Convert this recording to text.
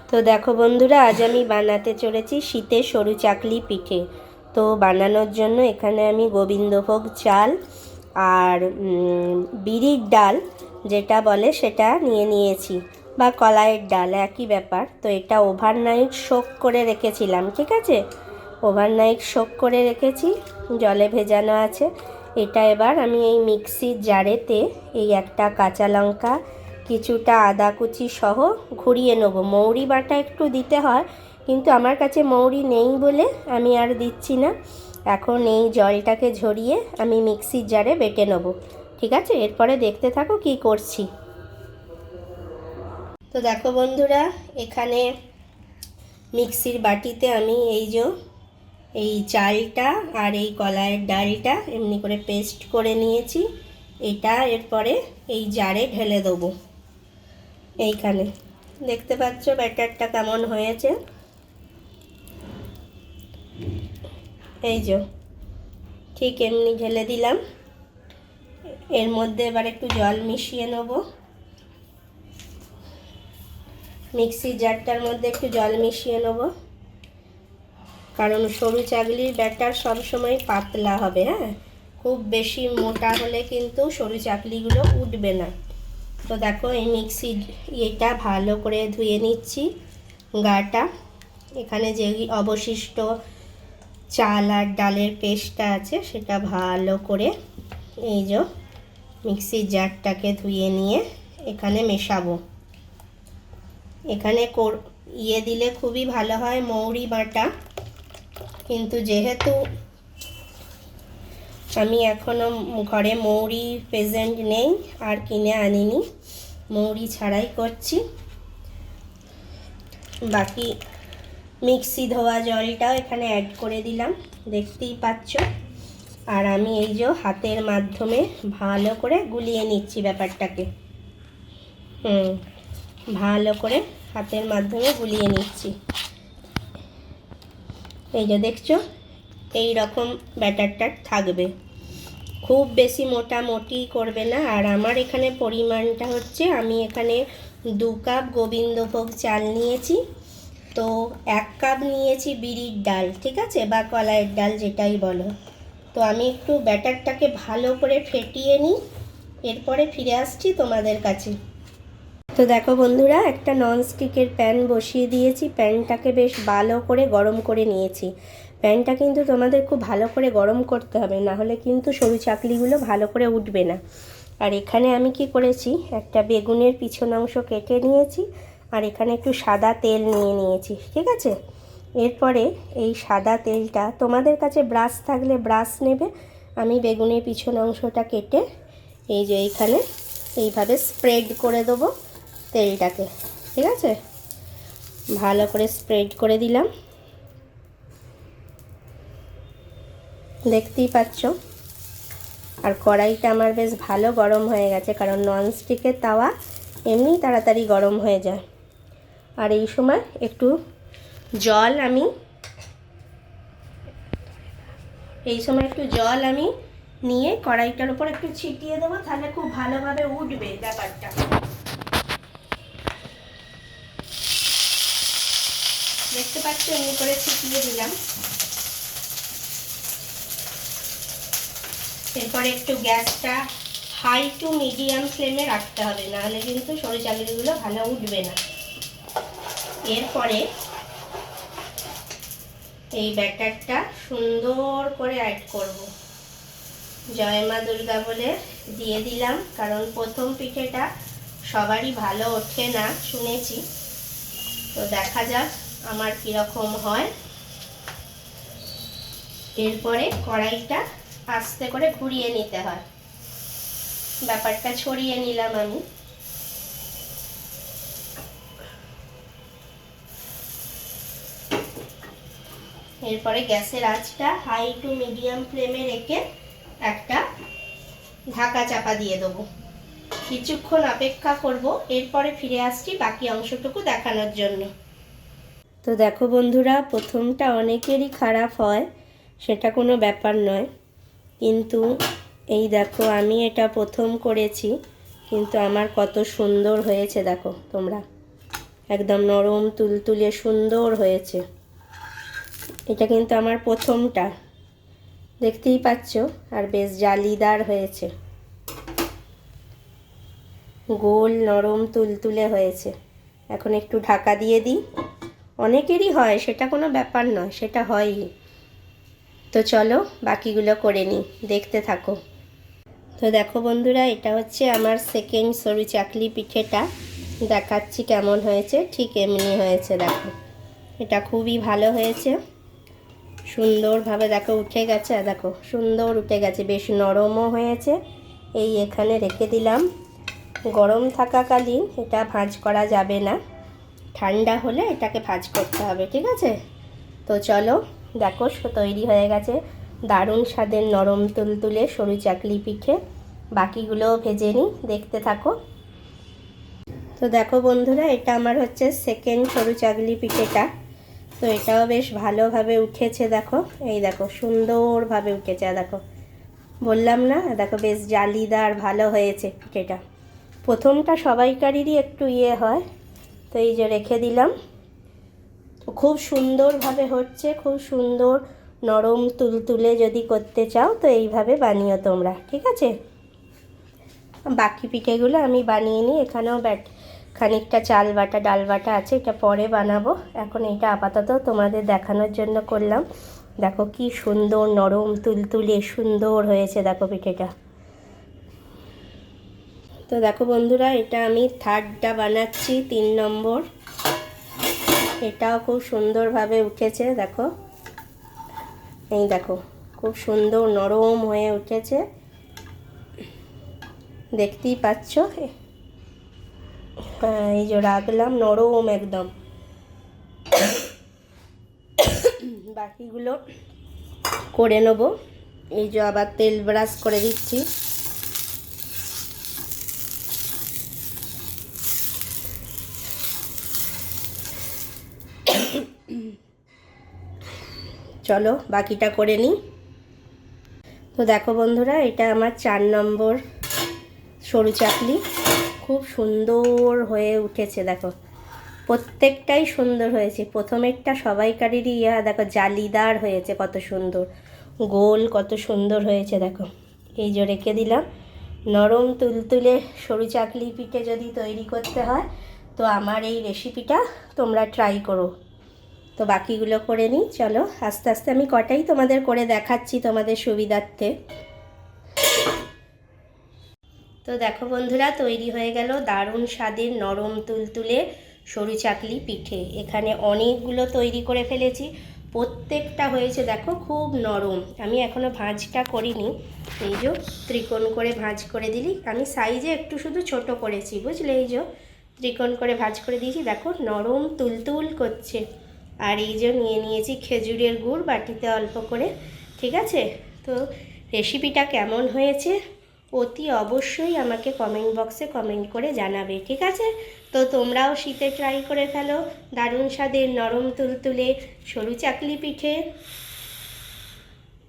তো দেখো বন্ধুরা, আজ আমি বানাতে চলেছি শীতের সরু চাকলি পিঠে। তো বানানোর জন্য এখানে আমি গোবিন্দভোগ চাল আর বিরির ডাল যেটা বলে সেটা নিয়ে নিয়েছি, বা কলাইয়ের ডাল একই ব্যাপার। তো এটা ওভারনাইট সোক করে রেখেছিলাম, ঠিক আছে? ওভারনাইট সোক করে রেখেছি, জলে ভেজানো আছে। এটা এবার আমি এই মিক্সির জারেতে এই একটা কাঁচা লঙ্কা, কিছুটা আদা কুচি সহ ঘুরিয়ে নেব। মৌরি বাটা একটু দিতে হয়, কিন্তু আমার কাছে মৌরি নেই বলে আমি আর দিচ্ছি না। এখন এই জলটাকে ঝরিয়ে আমি মিক্সির জারে বেটে নেব, ঠিক আছে? এরপরে দেখতে থাকো কি করছি। তো দেখো বন্ধুরা, এখানে মিক্সির বাটিতে আমি এই চালটা আর এই কলাইয়ের ডালটা এমনি করে পেস্ট করে নিয়েছি। এটা এরপরে এই জারে ঢেলে দেবো। এইখানে দেখতে পাচ্ছ ব্যাটারটা কেমন হয়েছে। এই যে ঠিক এমনি ঢেলে দিলাম। এর মধ্যে এবার একটু জল মিশিয়ে নেব। মিক্সির জারটার মধ্যে একটু জল মিশিয়ে নেব, কারণ সরু চাকলির ব্যাটার সবসময় পাতলা হবে। হ্যাঁ, খুব বেশি মোটা হলে কিন্তু সরু চাকলিগুলো উঠবে না। তো দেখো এই মিক্সির এটা ভালো করে ধুয়ে নিচ্ছি গাটা। এখানে যে অবশিষ্ট চাল আর ডালের পেস্টটা আছে সেটা ভালো করে এই যে মিক্সির জারটাকে ধুয়ে নিয়ে এখানে মেশাবো। এখানে দিলে খুবই ভালো হয় মৌরি বাটা, কিন্তু যেহেতু আমি এখনও ঘরে মৌরি প্রেজেন্ট নেই আর কিনে আনিনি, মৌরি ছাড়াই করছি। বাকি মিক্সি ধোয়া জলটাও এখানে অ্যাড করে দিলাম, দেখতেই পাচ্ছ। আর আমি এই যে হাতের মাধ্যমে ভালো করে গুলিয়ে নিচ্ছি ব্যাপারটাকে। ভালো করে হাতের মাধ্যমে গুলিয়ে নিচ্ছি। এই যে দেখছো, এই রকম ব্যাটারটা থাকবে, খুব বেশি মোটামুটি করবে না। আর আমার এখানে পরিমাণটা হচ্ছে, আমি এখানে 2 কাপ গোবিন্দভোগ চাল নিয়েছি, তো 1 কাপ নিয়েছি বিরির ডাল, ঠিক আছে, বা কলাইয়ের ডাল যেটাই বলো। তো আমি একটু ব্যাটারটাকে ভালো করে ফেটিয়ে নিই, এরপরে ফিরে আসছি তোমাদের কাছে। তো দেখো বন্ধুরা, একটা ননস্টিকের প্যান বসিয়ে দিয়েছি। প্যানটাকে বেশ ভালো করে গরম করে নিয়েছি। প্যানটা কিন্তু তোমাদের খুব ভালো করে গরম করতে হবে, না হলে কিন্তু সরু চাকলিগুলো ভালো করে উঠবে না। আর এখানে আমি কি করেছি, একটা বেগুনের পিছন অংশ কেটে নিয়েছি, আর এখানে একটু সাদা তেল নিয়ে নিয়েছি, ঠিক আছে? এরপরে এই সাদা তেলটা, তোমাদের কাছে ব্রাশ থাকলে ব্রাশ নেবে। আমি বেগুনের পিছন অংশটা কেটে এই যে এইখানে এইভাবে স্প্রেড করে দেবো তেলটাকে, ঠিক আছে? ভালো করে স্প্রেড করে দিলাম, দেখতেই পাচ্ছ। আর কড়াইটা আমার বেশ ভালো গরম হয়ে গেছে, কারণ ননস্টিকের তাওয়া এমনি তাড়াতাড়ি গরম হয়ে যায়। আর এই সময় একটু জল আমি নিয়ে কড়াইটার উপর একটু ছিটিয়ে দেবো, তাহলে খুব ভালোভাবে উঠবে ব্যাপারটা। দেখতে পাচ্ছ, এমনি করে ছিটিয়ে দিলাম। এরপরে একটু গ্যাসটা হাই টু মিডিয়াম ফ্লেমে রাখতে হবে, নাহলে কিন্তু সরু চাকলিগুলো ভালো উঠবে না। এরপরে এই ব্যাটারটা সুন্দর করে অ্যাড করব। জয় মা দুর্গা বলে দিয়ে দিলাম, কারণ প্রথম পিঠেটা সবারই ভালো ওঠে না শুনেছি। তো দেখা যাক আমার কীরকম হয়। এরপরে কড়াইটা আস্তে করে ঘুরিয়ে নিতে হয়। ব্যাপারটা ছড়িয়ে নিলাম আমি। এরপরে গ্যাসের আঁচটা হাই টু মিডিয়াম ফ্লেমে রেখে একটা ঢাকা চাপা দিয়ে দেবো। কিছুক্ষণ অপেক্ষা করব, এরপরে ফিরে আসছি বাকি অংশটুকু দেখানোর জন্য। তো দেখো বন্ধুরা, প্রথমটা অনেকেরই খারাপ হয়, সেটা কোনো ব্যাপার নয়, কিন্তু এই দেখো আমি এটা প্রথম করেছি, কিন্তু আমার কত সুন্দর হয়েছে দেখো তোমরা। একদম নরম তুলতুলে সুন্দর হয়েছে। এটা কিন্তু আমার প্রথমটা, দেখতেই পাচ্ছ, আর বেশ জালিদার হয়েছে, গোল নরম তুলতুলে হয়েছে। এখন একটু ঢাকা দিয়ে দিই। অনেকেরই হয়, সেটা কোনো ব্যাপার নয়, সেটা হয়ই। তো চলো বাকিগুলো করে নিই, দেখতে থাকো। তো দেখো বন্ধুরা, এটা হচ্ছে আমার সেকেন্ড সরু চাকলি পিঠেটা। দেখাচ্ছি কেমন হয়েছে। ঠিক এমনি হয়েছে, দেখো। এটা খুবই ভালো হয়েছে, সুন্দরভাবে দেখো উঠে গেছে। দেখো সুন্দর উঠে গেছে, বেশ নরমও হয়েছে। এই এখানে রেখে দিলাম। গরম থাকাকালীন এটা ভাঁজ করা যাবে না, ঠান্ডা হলে এটাকে ভাঁজ করতে হবে, ঠিক আছে? তো চলো, দেখো তৈরি হয়ে গেছে দারুণ স্বাদের নরম তুলতুলে সরু চাকলি পিঠে। বাকিগুলোও ভেজে নিই, দেখতে থাকো। তো দেখো বন্ধুরা, এটা আমার হচ্ছে সেকেন্ড সরু চাকলি পিঠেটা। তো এটাও বেশ ভালোভাবে উঠেছে, দেখো। এই দেখো সুন্দরভাবে উঠেছে, দেখো, বললাম না? দেখো বেশ জালিদার ভালো হয়েছে পিঠেটা। প্রথমটা সবাইকারই একটু হয়। তো এই যে রেখে দিলাম। খুব সুন্দরভাবে হচ্ছে, খুব সুন্দর নরম তুলতুলে। যদি করতে চাও তো এইভাবে বানিও তোমরা, ঠিক আছে? বাকি পিঠেগুলো আমি বানিয়ে নিই। এখানেও খানিকটা চাল বাটা ডাল বাটা আছে, এটা পরে বানাবো। এখন এটা আপাতত তোমাদের দেখানোর জন্য করলাম। দেখো কি সুন্দর নরম তুলতুলে সুন্দর হয়েছে, দেখো পিঠেটা। তো দেখো বন্ধুরা, এটা আমি থার্ডটা বানাচ্ছি, 3 নম্বর। এটাও খুব সুন্দরভাবে উঠেছে, দেখো। এই দেখো খুব সুন্দর নরম হয়ে উঠেছে, দেখতেই পাচ্ছ। হ্যাঁ, এই যে রাখলাম নরম একদম। বাকিগুলো করে নেবো। এই যে আবার তেল ব্রাশ করে দিচ্ছি। চলো বাকিটা করে নিই। তো দেখো বন্ধুরা, এটা আমার 4 নম্বর সরু চাকলি। খুব সুন্দর হয়ে উঠেছে, দেখো। প্রত্যেকটাই সুন্দর হয়েছে। প্রথমেরটা সবাইকারই দেখো জালিদার হয়েছে, কত সুন্দর গোল, কত সুন্দর হয়েছে, দেখো। এই যে রেখে দিলাম। নরম তুলতুলে সরু চাকলি পিঠে যদি তৈরি করতে হয় তো আমার এই রেসিপিটা তোমরা ট্রাই করো। তো বাকিগুলো করে নিই, চলো। আস্তে আস্তে আমি কটাই তোমাদের করে দেখাচ্ছি তোমাদের সুবিধার্থে। তো দেখো বন্ধুরা, তৈরি হয়ে গেল দারুণ স্বাদের নরম তুলতুলে সরু চাকলি পিঠে। এখানে অনেকগুলো তৈরি করে ফেলেছি, প্রত্যেকটা হয়েছে দেখো খুব নরম। আমি এখনও ভাঁজটা করিনি। এই যে ত্রিকোণ করে ভাঁজ করে দিলি, আমি সাইজে একটু শুধু ছোট করেছি, বুঝলে? এই যে ত্রিকোণ করে ভাঁজ করে দিয়েছি, দেখো নরম তুলতুল করছে। আর এই যে নিয়ে নিয়েছি খেজুরের গুড় বাটিতে অল্প করে, ঠিক আছে? তো রেসিপিটা কেমন হয়েছে অতি অবশ্যই আমাকে কমেন্ট বক্সে কমেন্ট করে জানাবে, ঠিক আছে? তো তোমরাও শীতে ট্রাই করে ফেলো দারুণ স্বাদের নরম তুলতুলে সরু চাকলি পিঠে।